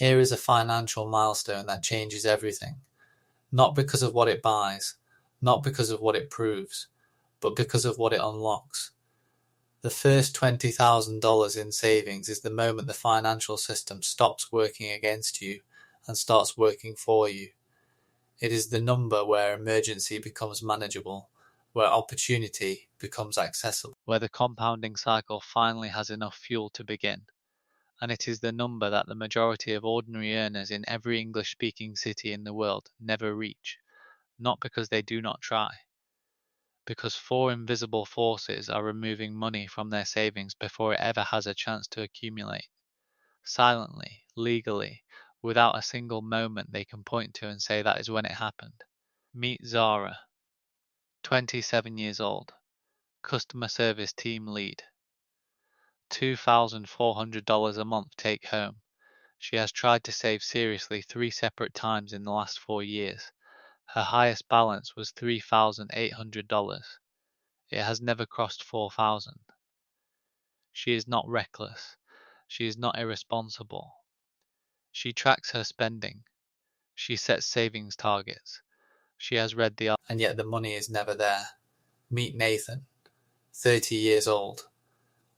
Here is a financial milestone that changes everything. Not because of what it buys, not because of what it proves, but because of what it unlocks. The first $20,000 in savings is the moment the financial system stops working against you and starts working for you. It is the number where emergency becomes manageable, where opportunity becomes accessible, where the compounding cycle finally has enough fuel to begin. And it is the number that the majority of ordinary earners in every English-speaking city in the world never reach, not because they do not try, because four invisible forces are removing money from their savings before it ever has a chance to accumulate. Silently, legally, without a single moment they can point to and say that is when it happened. Meet Zara, 27 years old, customer service team lead. $2,400 a month take home. She has tried to save seriously 3 separate times in the last 4 years. Her highest balance was $3,800. It has never crossed 4,000. She is not reckless. She is not irresponsible. She tracks her spending. She sets savings targets. She has read the and yet the money is never there. Meet Nathan, 30 years old,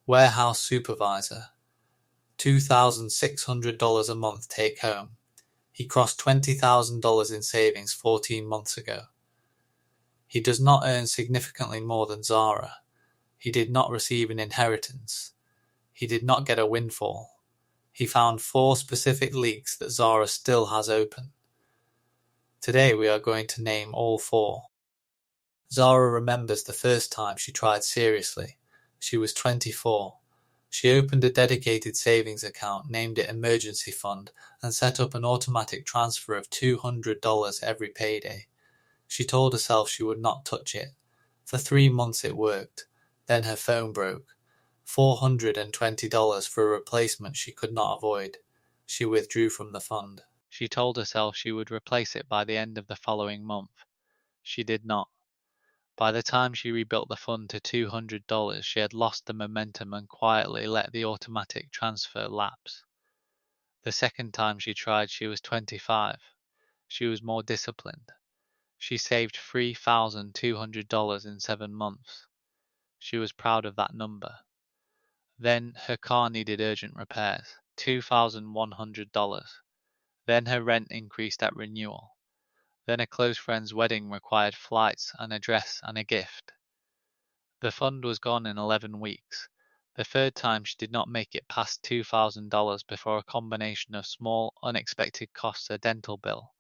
warehouse supervisor, $2,600 a month take home. He crossed $20,000 in savings 14 months ago. He does not earn significantly more than Zara. He did not receive an inheritance. He did not get a windfall. He found 4 specific leaks that Zara still has open. Today we are going to name all 4. Zara remembers the first time she tried seriously. She was 24. She opened a dedicated savings account, named it Emergency Fund, and set up an automatic transfer of $200 every payday. She told herself she would not touch it. For 3 months it worked. Then her phone broke. $420 for a replacement she could not avoid. She withdrew from the fund. She told herself she would replace it by the end of the following month. She did not. By the time she rebuilt the fund to $200, she had lost the momentum and quietly let the automatic transfer lapse. The second time she tried, she was 25. She was more disciplined. She saved $3,200 in 7 months. She was proud of that number. Then her car needed urgent repairs, $2,100. Then her rent increased at renewal. Then a close friend's wedding required flights and a dress and a gift. The fund was gone in 11 weeks. The third time she did not make it past $2,000 before a combination of small, unexpected costs, a dental bill,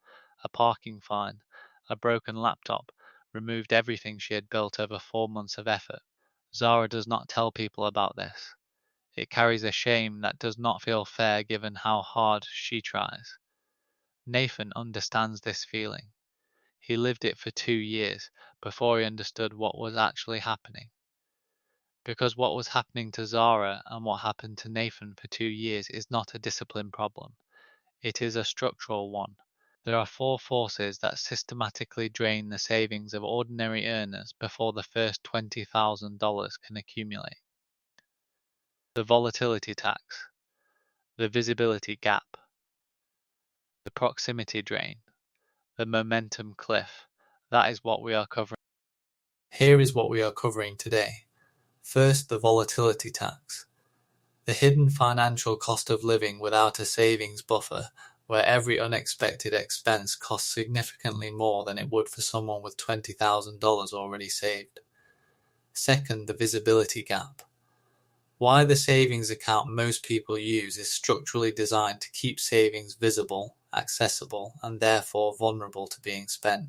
a parking fine, a broken laptop, removed everything she had built over 4 months of effort. Zara does not tell people about this. It carries a shame that does not feel fair given how hard she tries. Nathan understands this feeling. He lived it for 2 years before he understood what was actually happening. Because what was happening to Zara and what happened to Nathan for 2 years is not a discipline problem. It is a structural one. There are 4 forces that systematically drain the savings of ordinary earners before the first $20,000 can accumulate. The volatility tax, the visibility gap, the proximity drain, the momentum cliff. That is what we are covering. Here is what we are covering today. First, the volatility tax, the hidden financial cost of living without a savings buffer, where every unexpected expense costs significantly more than it would for someone with $20,000 already saved. Second, the visibility gap. Why the savings account most people use is structurally designed to keep savings visible, accessible, and therefore vulnerable to being spent.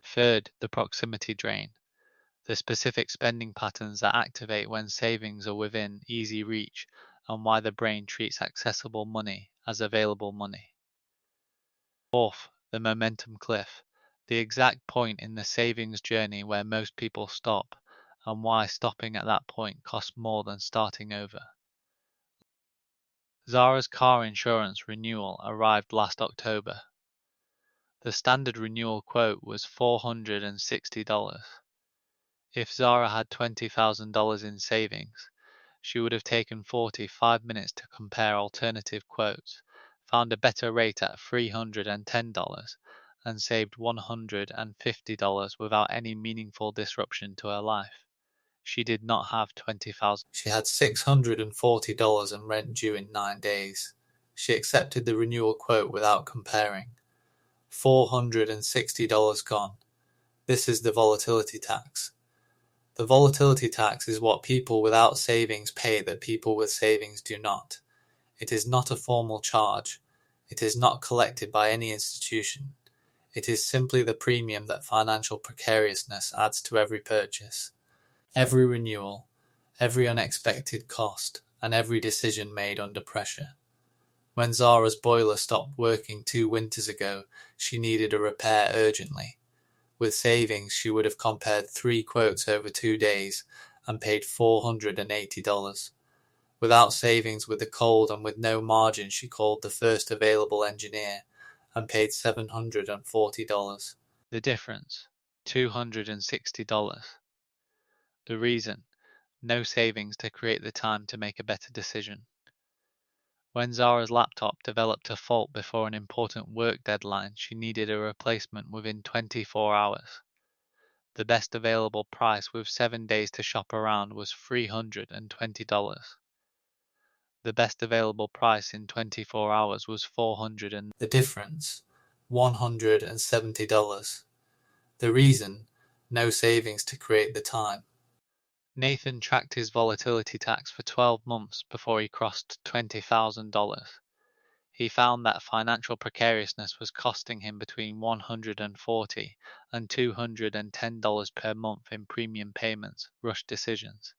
Third, the proximity drain. The specific spending patterns that activate when savings are within easy reach and why the brain treats accessible money as available money. Fourth, the momentum cliff. The exact point in the savings journey where most people stop and why stopping at that point costs more than starting over. Zara's car insurance renewal arrived last October. The standard renewal quote was $460. If Zara had $20,000 in savings, she would have taken 45 minutes to compare alternative quotes, found a better rate at $310, and saved $150 without any meaningful disruption to her life. She did not have $20,000. She had $640 in rent due in 9 days. She accepted the renewal quote without comparing. $460 gone. This is the volatility tax. The volatility tax is what people without savings pay that people with savings do not. It is not a formal charge. It is not collected by any institution. It is simply the premium that financial precariousness adds to every purchase. Every renewal, every unexpected cost, and every decision made under pressure. When Zara's boiler stopped working 2 winters ago, she needed a repair urgently. With savings, she would have compared 3 quotes over 2 days and paid $480. Without savings, with the cold and with no margin, she called the first available engineer and paid $740. The difference, $260. The reason, no savings to create the time to make a better decision. When Zara's laptop developed a fault before an important work deadline, she needed a replacement within 24 hours. The best available price with 7 days to shop around was $320. The best available price in 24 hours was $400. The difference, $170. The reason, no savings to create the time. Nathan tracked his volatility tax for 12 months before he crossed $20,000. He found that financial precariousness was costing him between $140 and $210 per month in premium payments, rushed decisions,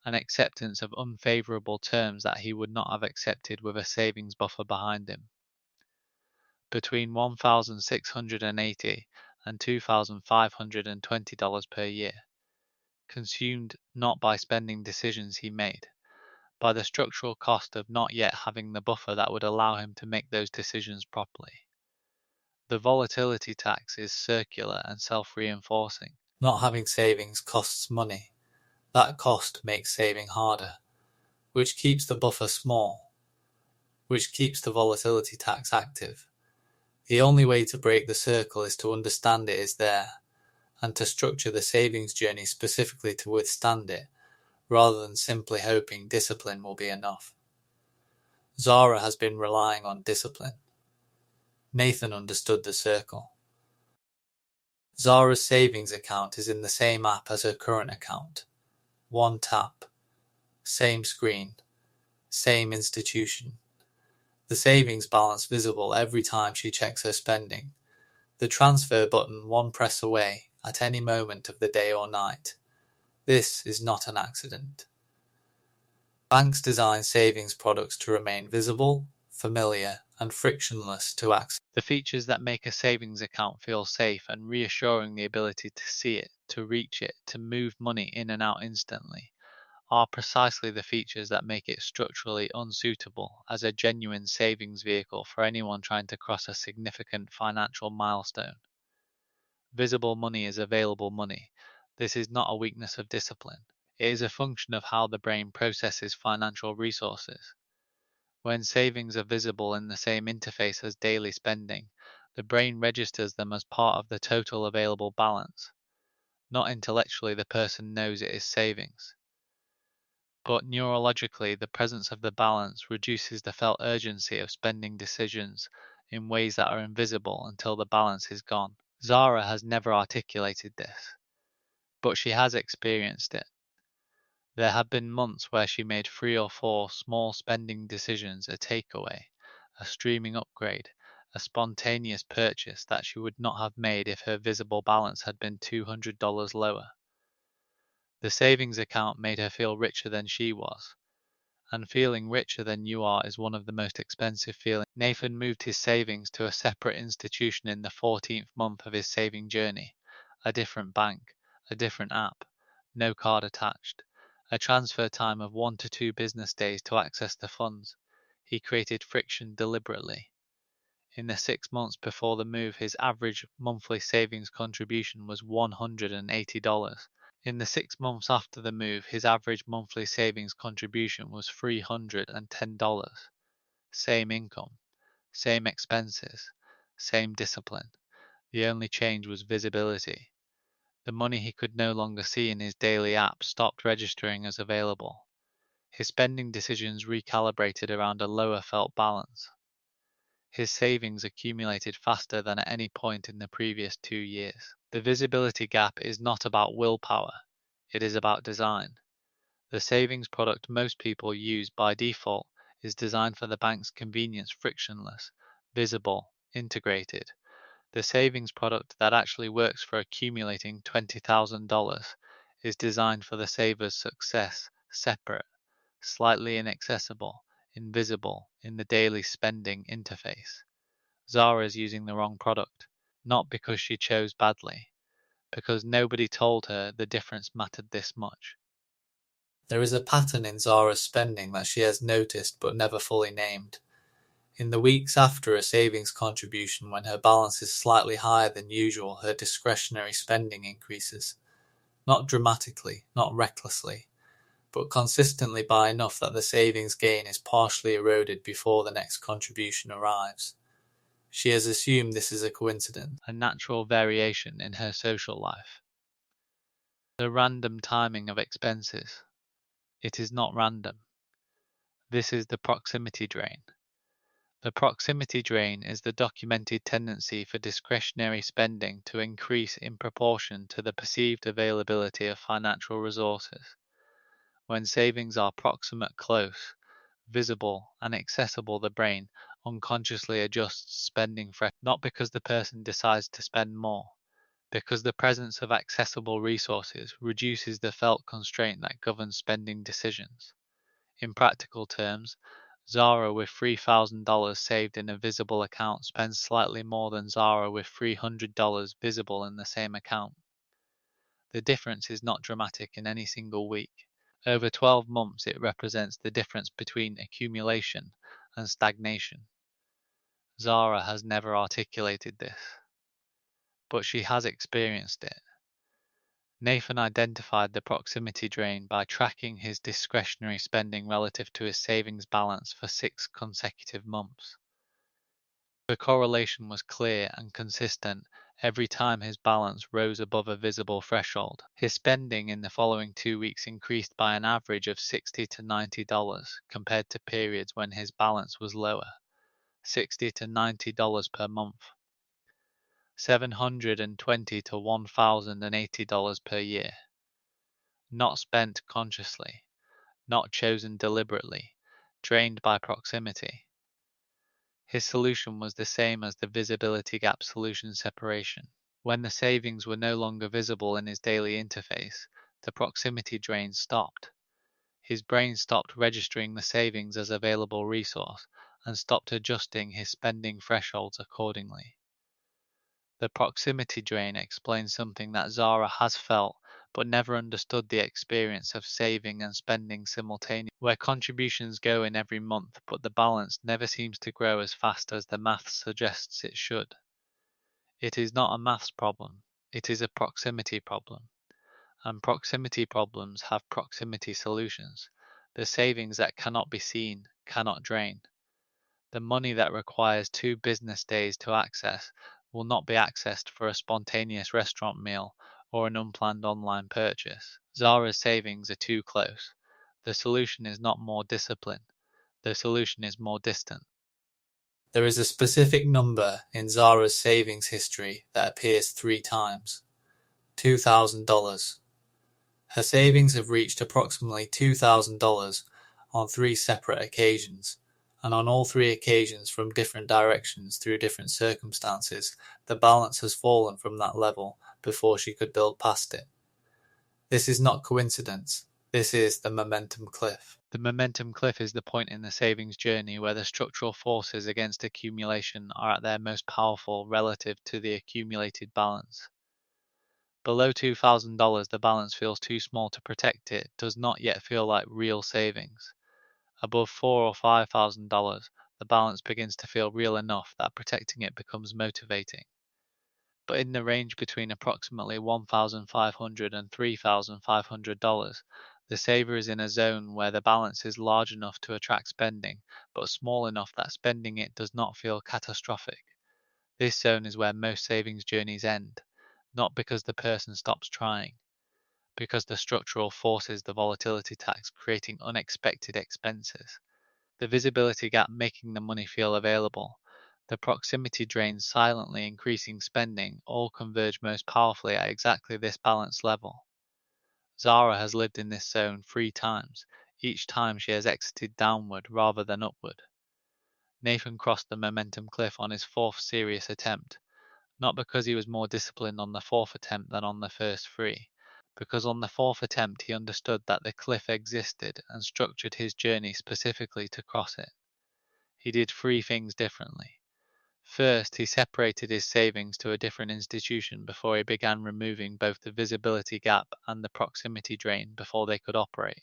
and acceptance of unfavorable terms that he would not have accepted with a savings buffer behind him. Between $1,680 and $2,520 per year, consumed not by spending decisions he made, by the structural cost of not yet having the buffer that would allow him to make those decisions properly. The volatility tax is circular and self-reinforcing. Not having savings costs money. That cost makes saving harder, which keeps the buffer small, which keeps the volatility tax active. The only way to break the circle is to understand it is there, and to structure the savings journey specifically to withstand it, rather than simply hoping discipline will be enough. Zara has been relying on discipline. Nathan understood the circle. Zara's savings account is in the same app as her current account. One tap. Same screen. Same institution. The savings balance visible every time she checks her spending. The transfer button one press away at any moment of the day or night. This is not an accident. Banks design savings products to remain visible, familiar, and frictionless to access. The features that make a savings account feel safe and reassuring, the ability to see it, to reach it, to move money in and out instantly, are precisely the features that make it structurally unsuitable as a genuine savings vehicle for anyone trying to cross a significant financial milestone. Visible money is available money. This is not a weakness of discipline. It is a function of how the brain processes financial resources. When savings are visible in the same interface as daily spending, the brain registers them as part of the total available balance. Not intellectually, the person knows it is savings, but neurologically, the presence of the balance reduces the felt urgency of spending decisions in ways that are invisible until the balance is gone. Zara has never articulated this, but she has experienced it. There have been months where she made 3 or 4 small spending decisions, a takeaway, a streaming upgrade, a spontaneous purchase that she would not have made if her visible balance had been $200 lower. The savings account made her feel richer than she was, and feeling richer than you are is one of the most expensive feelings. Nathan moved his savings to a separate institution in the 14th month of his saving journey, a different bank, a different app, no card attached. A transfer time of 1 to 2 business days to access the funds. He created friction deliberately. In the 6 months before the move, his average monthly savings contribution was $180. In the 6 months after the move, his average monthly savings contribution was $310. Same income, Same expenses, same discipline. The only change was visibility. The money he could no longer see in his daily app stopped registering as available. His spending decisions recalibrated around a lower felt balance. His savings accumulated faster than at any point in the previous 2 years. The visibility gap is not about willpower, it is about design. The savings product most people use by default is designed for the bank's convenience, frictionless, visible, integrated. The savings product that actually works for accumulating $20,000 is designed for the saver's success, separate, slightly inaccessible, invisible in the daily spending interface. Zara is using the wrong product, not because she chose badly, because nobody told her the difference mattered this much. There is a pattern in Zara's spending that she has noticed but never fully named. In the weeks after a savings contribution, when her balance is slightly higher than usual, her discretionary spending increases. Not dramatically, not recklessly, but consistently by enough that the savings gain is partially eroded before the next contribution arrives. She has assumed this is a coincidence. A natural variation in her social life. The random timing of expenses. It is not random. This is the proximity drain. The proximity drain is the documented tendency for discretionary spending to increase in proportion to the perceived availability of financial resources. When savings are proximate, close, visible, and accessible, the brain unconsciously adjusts spending not because the person decides to spend more, because the presence of accessible resources reduces the felt constraint that governs spending decisions. In practical terms, Zara with $3,000 saved in a visible account spends slightly more than Zara with $300 visible in the same account. The difference is not dramatic in any single week. Over 12 months, it represents the difference between accumulation and stagnation. Zara has never articulated this, but she has experienced it. Nathan identified the proximity drain by tracking his discretionary spending relative to his savings balance for 6 consecutive months. The correlation was clear and consistent every time his balance rose above a visible threshold. His spending in the following 2 weeks increased by an average of $60 to $90 compared to periods when his balance was lower, $60 to $90 per month, $720 to $1,080 per year. Not spent consciously, not chosen deliberately, drained by proximity. His solution was the same as the visibility gap solution separation. When the savings were no longer visible in his daily interface, the proximity drain stopped. His brain stopped registering the savings as available resource and stopped adjusting his spending thresholds accordingly. The proximity drain explains something that Zara has felt but never understood: the experience of saving and spending simultaneously, where contributions go in every month but the balance never seems to grow as fast as the math suggests it should. It is not a maths problem, it is a proximity problem. And proximity problems have proximity solutions. The savings that cannot be seen cannot drain. The money that requires 2 business days to access will not be accessed for a spontaneous restaurant meal or an unplanned online purchase. Zara's savings are too close. The solution is not more discipline. The solution is more distant. There is a specific number in Zara's savings history that appears 3 times: $2,000. Her savings have reached approximately $2,000 on 3 separate occasions, and on all 3 occasions, from different directions through different circumstances, the balance has fallen from that level before she could build past it. This is not coincidence. This is the momentum cliff. The momentum cliff is the point in the savings journey where the structural forces against accumulation are at their most powerful relative to the accumulated balance. Below $2,000, the balance feels too small to protect. It does not yet feel like real savings. Above $4,000 or $5,000, the balance begins to feel real enough that protecting it becomes motivating. But in the range between approximately $1,500 and $3,500, The saver is in a zone where the balance is large enough to attract spending, but small enough that spending it does not feel catastrophic. This zone is where most savings journeys end, not because the person stops trying, because the structural forces the volatility tax creating unexpected expenses. The visibility gap making the money feel available, the proximity drain silently increasing spending all converge most powerfully at exactly this balance level. Zara has lived in this zone 3 times. Each time she has exited downward rather than upward. Nathan crossed the momentum cliff on his 4th serious attempt, not because he was more disciplined on the 4th attempt than on the first 3, because on the 4th attempt he understood that the cliff existed and structured his journey specifically to cross it. He did 3 things differently. First, he separated his savings to a different institution before he began removing both the visibility gap and the proximity drain before they could operate.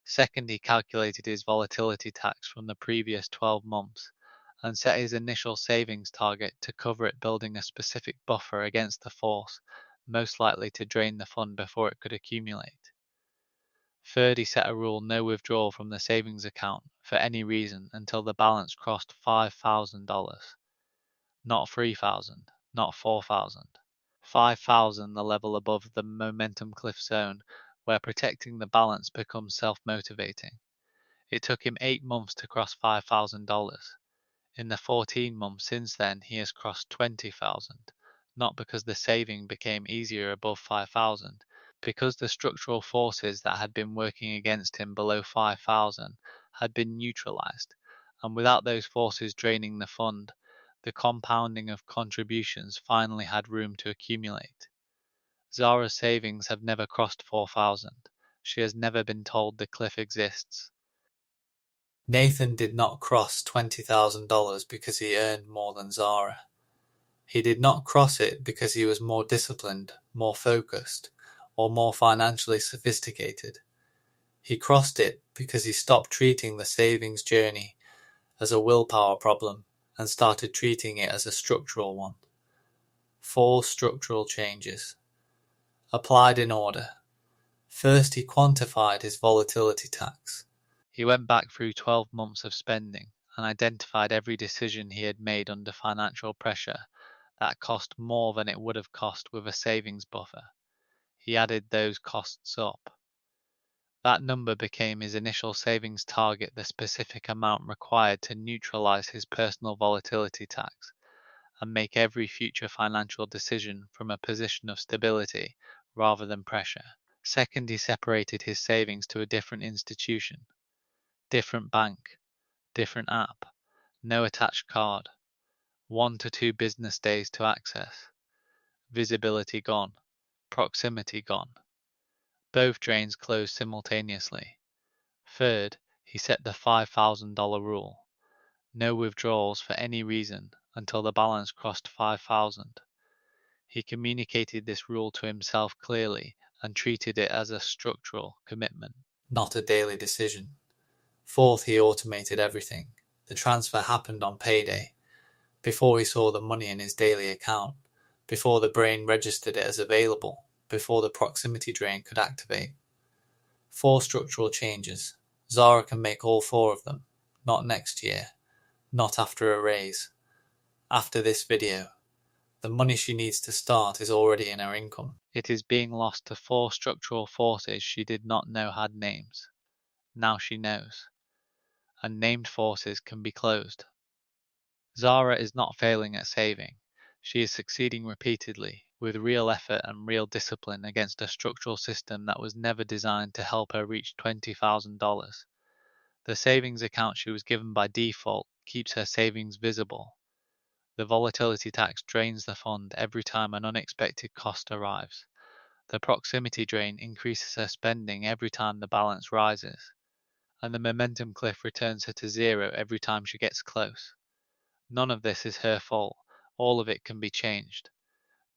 Second, he calculated his volatility tax from the previous 12 months and set his initial savings target to cover it, building a specific buffer against the force most likely to drain the fund before it could accumulate. Third, he set a rule: no withdrawal from the savings account for any reason until the balance crossed $5,000. Not 3,000, not 4,000. 5,000, the level above the momentum cliff zone, where protecting the balance becomes self-motivating. It took him 8 months to cross $5,000. In the 14 months since then, he has crossed 20,000, not because the saving became easier above 5,000, because the structural forces that had been working against him below 5,000 had been neutralized, and without those forces draining the fund, the compounding of contributions finally had room to accumulate. Zara's savings have never crossed 4,000. She has never been told the cliff exists. Nathan did not cross $20,000 because he earned more than Zara. He did not cross it because he was more disciplined, more focused, or more financially sophisticated. He crossed it because he stopped treating the savings journey as a willpower problem and started treating it as a structural one. 4 structural changes. Applied in order. First, he quantified his volatility tax. He went back through 12 months of spending and identified every decision he had made under financial pressure that cost more than it would have cost with a savings buffer. He added those costs up. That number became his initial savings target, the specific amount required to neutralize his personal volatility tax and make every future financial decision from a position of stability rather than pressure. Second, he separated his savings to a different institution, different bank, different app, no attached card, 1 to 2 business days to access, visibility gone, proximity gone. Both drains closed simultaneously. Third, he set the $5,000 rule: no withdrawals for any reason until the balance crossed 5,000. He communicated this rule to himself clearly and treated it as a structural commitment, not a daily decision. Fourth, he automated everything. The transfer happened on payday, before he saw the money in his daily account, before the brain registered it as available, before the proximity drain could activate. 4 structural changes. Zara can make all 4 of them. Not next year. Not after a raise. After this video. The money she needs to start is already in her income. It is being lost to 4 structural forces she did not know had names. Now she knows. And named forces can be closed. Zara is not failing at saving. She is succeeding repeatedly, with real effort and real discipline against a structural system that was never designed to help her reach $20,000. The savings account she was given by default keeps her savings visible. The volatility tax drains the fund every time an unexpected cost arrives. The proximity drain increases her spending every time the balance rises. And the momentum cliff returns her to 0 every time she gets close. None of this is her fault. All of it can be changed.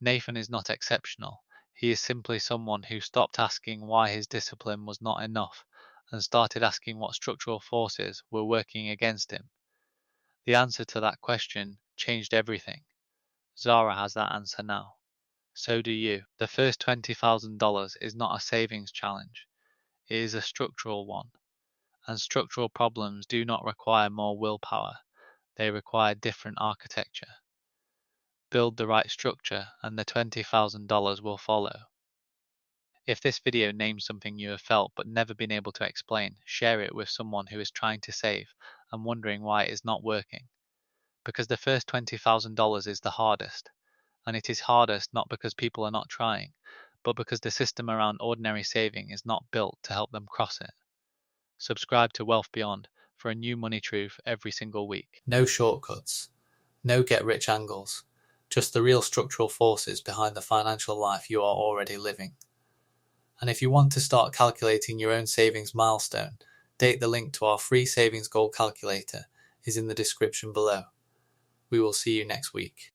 Nathan is not exceptional. He is simply someone who stopped asking why his discipline was not enough and started asking what structural forces were working against him. The answer to that question changed everything. Zara has that answer now. So do you. The first $20,000 is not a savings challenge. It is a structural one, and structural problems do not require more willpower, they require different architecture. Build the right structure and the $20,000 will follow. If this video names something you have felt but never been able to explain, share it with someone who is trying to save and wondering why it is not working. Because the first $20,000 is the hardest, and it is hardest not because people are not trying, but because the system around ordinary saving is not built to help them cross it. Subscribe to Wealth Beyond for a new money truth every single week. No shortcuts, no get-rich angles, just the real structural forces behind the financial life you are already living. And if you want to start calculating your own savings milestone, the link to our free savings goal calculator is in the description below. We will see you next week.